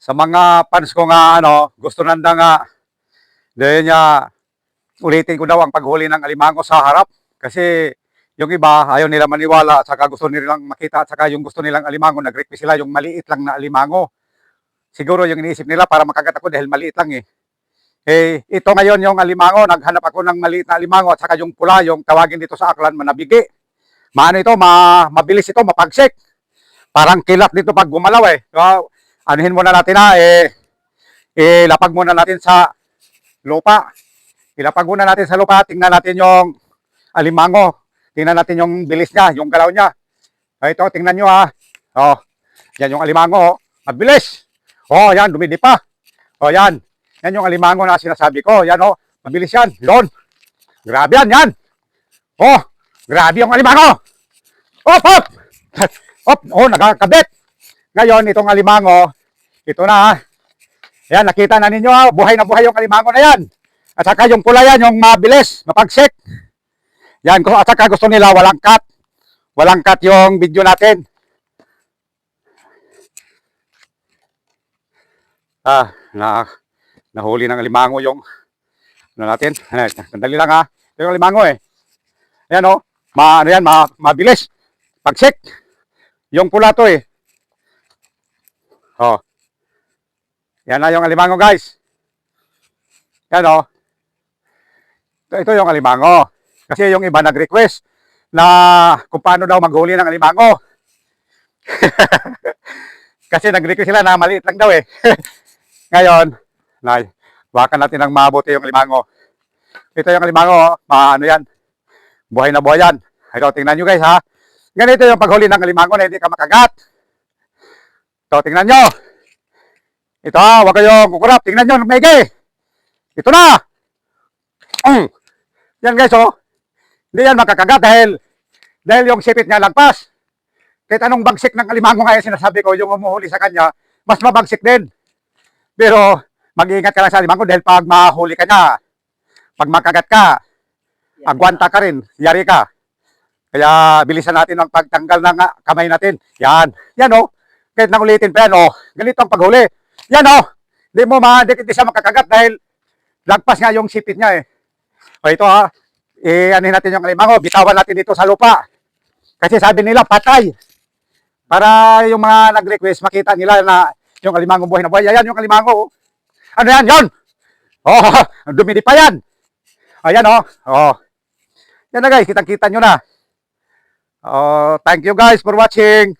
sa mga fans ko nga gusto nanda nga dahil niya ulitin ko daw ang paghuli ng alimango sa harap kasi yung iba ayaw nila maniwala at saka gusto nilang makita at saka yung gusto nilang alimango nag-request sila yung maliit lang na alimango. Siguro yung iniisip nila para makagat ako dahil maliit lang eh. Eh ito ngayon yung alimango, naghanap ako ng maliit na alimango at saka yung pula, yung tawagin dito sa Aklan manabigi. Maano ito, mabilis ito, mapagsik. Parang kilat dito pag gumalaw eh. So, anuhin muna natin ilapag muna natin sa lupa. Ilapag muna natin sa lupa, tingnan natin yung alimango. Tingnan natin yung bilis niya, yung galaw niya. Ito, tingnan nyo Oh, yan yung alimango. Mabilis. Oh, yan, dumidi pa. Oh, yan. Yan yung alimango na sinasabi ko. Yan mabilis yan. Doon. Grabe yan. Oh, grabe yung alimango. Op, op. Op, nagkakabit. Ngayon, itong alimango, ito na Ayan, nakita na ninyo, buhay na buhay yung alimango na yan. At saka yung pula yan, yung mabilis, mapagsik. Yan, at saka gusto nila walang cut. Walang cut yung video natin. Nahuli ng alimango yung natin. Sandali lang Ito yung alimango eh. Ayan mabilis. Pagsik. Yung pula to eh. Yan na yung alimango guys. Yan Ito yung alimango. Kasi yung iba nag-request na kung paano daw maghuli ng alimango. Kasi nag-request sila na maliit lang daw eh. Ngayon, wakan natin ng mabuti yung alimango. Ito yung alimango, yan. Buhay na buhay yan. Ito, tingnan nyo guys Ganito yung paghuli ng alimango na hindi ka makagat. Ito, tingnan nyo. Ito wag kayong kukurap. Tingnan nyo, maigi. Ito na. Yan guys Hindi yan makakagat dahil yung sipit niya lagpas. Kahit anong bagsik ng alimango nga yung sinasabi ko, yung umuhuli sa kanya, mas mabagsik din. Pero mag-iingat ka lang sa alimango dahil pag mahuli ka niya, pag makagat ka, agwanta ka rin, yari ka. Kaya bilisan natin ang pagtanggal ng kamay natin. Yan kahit nang ulitin pa yan ganito ang paghuli. Yan hindi siya makakagat dahil lagpas nga yung sipit niya eh. Ito anuhin natin yung alimango, bitawan natin dito sa lupa. Kasi sabi nila patay. Para yung mga nag-request makita nila na yung alimango buhay na buhay. Yan yung alimango. Ano yan? Yan! Dumidi pa yan. Ayan Yan na guys, kitang-kita nyo na. Thank you guys for watching.